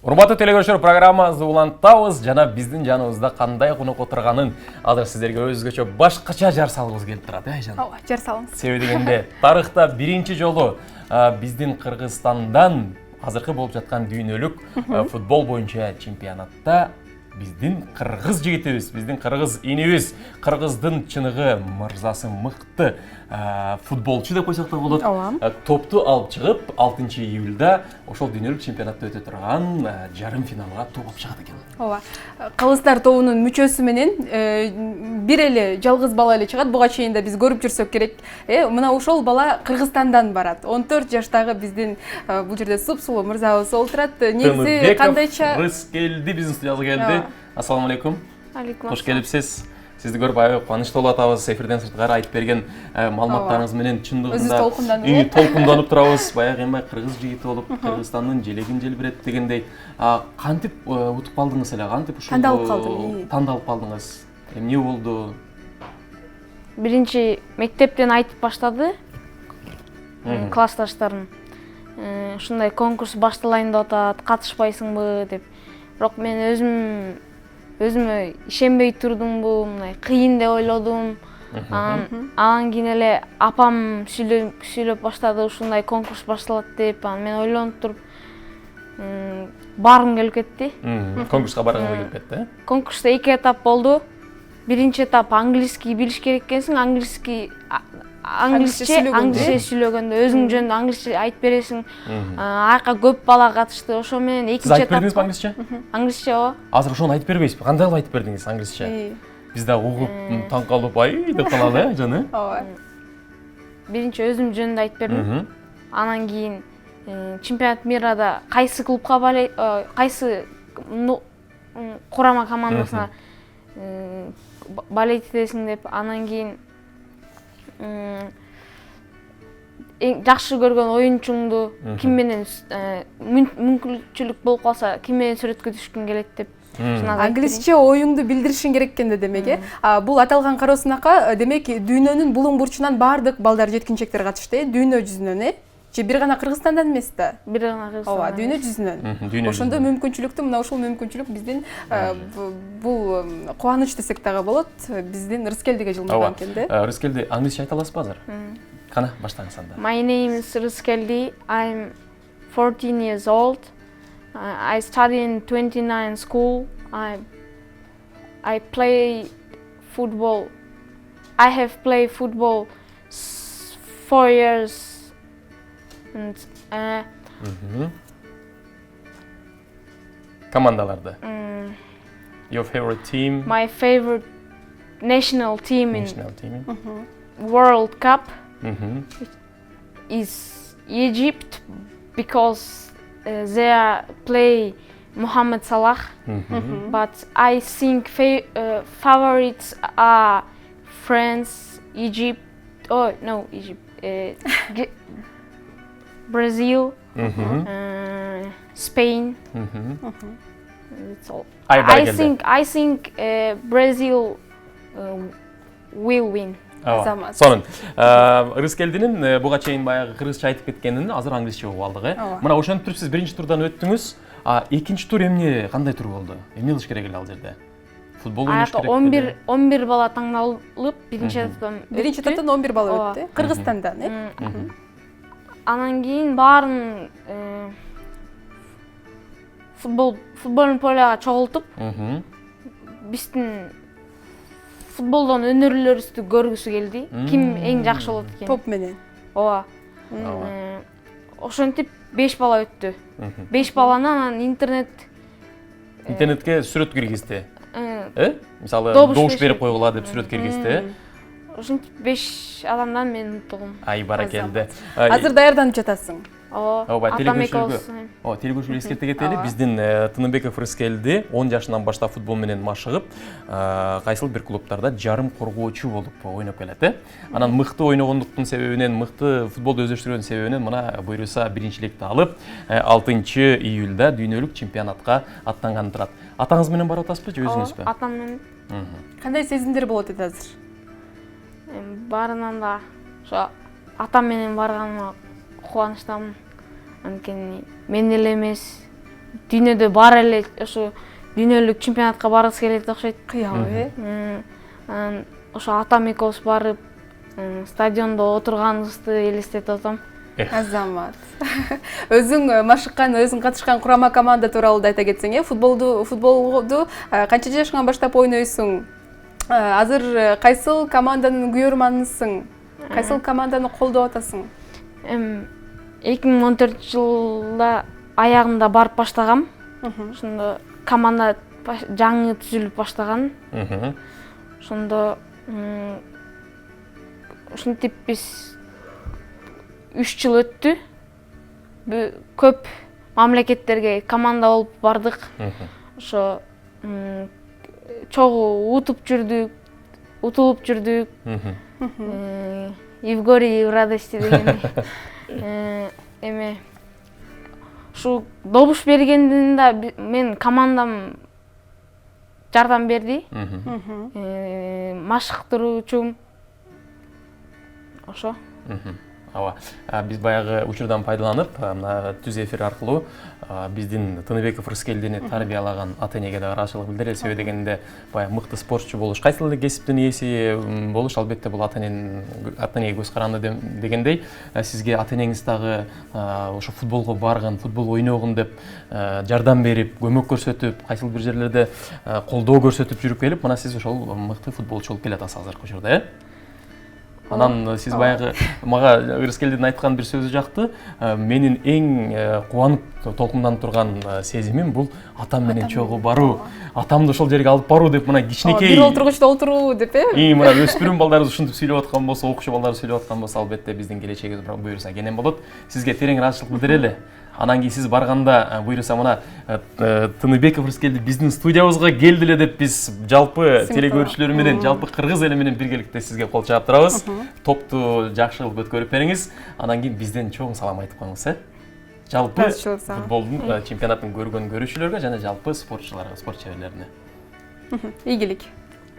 Урматтуу телекөрүүчүлөр, программабызды улантабыз жана биздин жаныбызда кандай конок отурганын азыр сиздерге өзгөчө башкача жар салгыбыз келип турат, жан. Ооба, жар салыңыз. Себеби дегенде тарыхта биринчи жолу биздин Кыргызстандан азыркы болуп жаткан дүйнөлүк футбол боюнча чемпионатта биздин кыргыз жигитибиз, биздин кыргыз инибиз, кыргыздын чыныгы мырзасы мыкты футболчу деп койсок да болот. Топту алып чыгып 6-июлда ошол дүйнөлүк чемпионатта өтө турган жарым финалга топ чыгат экен. Ооба. Кылыстар тобунун мүчөсү менен бир эле жалгыз бала эле чыгат. Буга чейин да биз көрүп жүрсөк керек. Мына ошол бала Кыргызстандан барат. 14 жаштагы биздин бул жерде супсулуу мырзабыз олтурат. Негизи кандайча Рыскелди биздин студиябызга келди. Ассаламу алейкум. Алейкум. Кош келипсиз. Сизди көрүп аябай кубанычтуу болуп атабыз. Эфирден сырткары айтып берген маалыматтарыңыз менен чындыгында толкунданып турабыз. Баягы эмне кыргыз жигити болуп, Кыргызстандын желегин желбирет дегендей. Кантип утуп калдыңыз эле? Кантип ушул тандалып калдыңыз? Эмне болду? Биринчи мектептен айтып баштады. Классташтарым. Ушундай конкурс башталайын деп атат, катышпайсыңбы деп. Бирок мен өзүмө ишенбей турдумбу, мындай кыйын деп ойлодум. Анан кийин эле апам сүйлөп баштады, ушундай конкурс башталат деп. Мен ойлонуп туруп баргым келип кетти. Конкурска баргым келип кетти. Конкурста 2 этап болду. Биринчи этап английский билиш керек экенсиң, англисче сүйлөгөндө өзүң жөнүндө англисче айтып бересиң. Айка көп бала катышты. Ошо менен экинчи этап. Сиз айтып бердиңизби англисче? Англисче, ооба. Азыр ошону айтып бербейсизби? Кандай кылып айтып бердиңиз англисче? Биз да угуп, таң калып, ай деп калалы, жана. Ооба. Биринчи өзүм жөнүндө айтып бердим. Анан кийин чемпионат мирада кайсы клубка кайсы курама командасына болеть этесиң деп, анан кийин жакшы көргөн оюнчуңду ким менен мүмкүнчүлүк болуп калса, ким менен сүрөткө түшкүң келет деп. Англисче оюңду билдиришиң керек экен да демек, Бул аталган кароосунакка демек дүйнөнүн булуң бурчунан баардык балдар жеткинчектер катышты, дүйнө жүзүнөн, же бир гана Кыргызстандан эмес да? Бир гана Кыргызстандан. Ооба, дүйнө жүзүнөн. Ошондо мүмкүнчүлүктү, мына ушул мүмкүнчүлүк биздин бул кубаныч десек дагы болот, биздин Рыскелдиге жылмаган экен да. Рыскелди, англисче айта аласызбы азыр? Кана, баштаңыз анда. My name is Рыскелди. I'm 14 years old. I study in 29 school. I play football. I have played football 4 years. And командаларды. Your favorite team? My favorite national team in World Cup is Egypt because they play Mohamed Salah. But I think favorites are France, Egypt. Oh no, Egypt. Brazil, Spain. That's all. I think Brazil will win. Сонун. Рыскелдинин буга чейин баягы кыргызча айтып кеткенин азыр англисче угуп алдык. Мына ошентип туруп сиз биринчи турдан өттүңүз. Экинчи тур эмне, кандай тур болду? Эмне кылыш керек эле ал жерде? Футбол ойнош керек. 11 бала таңдалып, биринчи этаптан 11 бала өттү. Кыргызстандан, Анан кийин баарын футболдун поляга чогултуп, биздин футболдон өнөрлөрүбүздү көргүсү келди. Ким эң жакшы болот экен? Топ менен. Ооба. Ошентип 5 бала өттү. 5 баланы анан интернетке сүрөт киргизди. Мисалы, добуш берип койгула деп сүрөт киргизди. Ошентип 5 адамдан мен уттум. Ай баракелди. Азыр даярданып жатасың. Ооба, телекөрүүчүлөргө эскерте кетели. Биздин Тыныбеков Рыскелди 10 жашынан баштап футбол менен машыгып, кайсыл бир клубтарда жарым коргоочу болуп ойноп келет. Анан мыкты ойногондуктун себебинен, мыкты футболду өздөштүргөн себебинен мына буйруса биринчиликти алып, 6-июлда дүйнөлүк чемпионатка аттанганы турат. Атаңыз менен барып атасызбы же өзүңүзбү? Атам менен. Кандай сезимдер болот эди азыр? Барынан да ошо атам менен барганыма кубанычтамын. Анткени мен эле эмес, дүйнөдө бар эле ошо дүйнөлүк чемпионатка баргысы келет окшойт. Кыялы, Ошо атам экөөбүз барып, стадиондо отурганыбызды элестетип атам. Азамат. Өзүң машыккан, өзүң катышкан курама команда тууралуу да айта кетсең, футболду канча жашыңан баштап ойнойсуң? Азыр кайсыл команданын күйөрманысың? Кайсыл команданы колдоп атасың? 2014-жылда аягында барып баштагам. Ошондо команда жаңы түзүлүп баштаган. Ошондо ушинтип биз 3 жыл өттү. Көп мамлекеттерге команда болуп бардык. Ошо чогуу утуп жүрдүк, утулуп жүрдүк. Евгорий в радости деген. Эме ушу добуш бергендин да мен командам жардам берди. Машыктыруучум. Ошо. Ооба. Биз баягы учурдан пайдаланып, мына түз эфир аркылуу биздин Тыныбеков Рыскелдини тарбиялаган ата-энеге да ыраазычылык билдирели. Себеби дегенде баягы мыкты спортчу болуш, кайсыл эле кесиптин ээси болуш албетте бул ата-энеге көз каранды дегендей, сизге ата-энеңиз дагы ошо футболго барган, футбол ойногун деп жардам берип, көмөк көрсөтүп, кайсыл бир жерлерде колдоо көрсөтүп жүрүп келип, мына сиз ошол мыкты футболчу болуп келатасыз азыркы учурда, Анан сиз баягы мага Рыскелдин айткан бир сөзү жакты. Менин эң кубанып толкунданып турган сезимим бул атам менен чогуу баруу, атамды ошол жерге алып баруу деп мына кичинекей бир олтургучта отуруу деп мына өспүрүм балдарыбыз ушинтип сүйлөп аткан болсо, окуучу балдарыбыз сүйлөп аткан болсо, албетте биздин келечегибиз буюрса кенен болот. Сизге терең ыраазычылык билдирели. Анан кийин сиз барганда буюрса мына Тыныбеков Рыскелди биздин студиябызга келди эле деп биз жалпы телекөрүүчүлөр менен, жалпы кыргыз эли менен биргеликте сизге кол чаап турабыз. Топту жакшы кылып өткөрүп бериңиз. Анан кийин бизден чоң салам айтып коюңуз, жалпы футболдун чемпионатын көргөн көрүүчүлөргө жана жалпы спортчуларга, спорт чеберлерине. Ийгилик.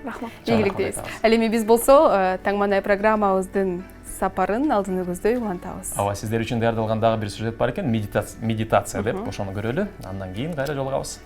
Рахмат. Ийгилик дейбиз. Ал эми биз болсо Таңманай программабыздын сапарын алдыңызда улантабыз. Ооба, сиздер үчүн даярдалган дагы бир сюжет бар экен, медитация деп, ошону көрөлү. Андан кийин кайра жолугабыз.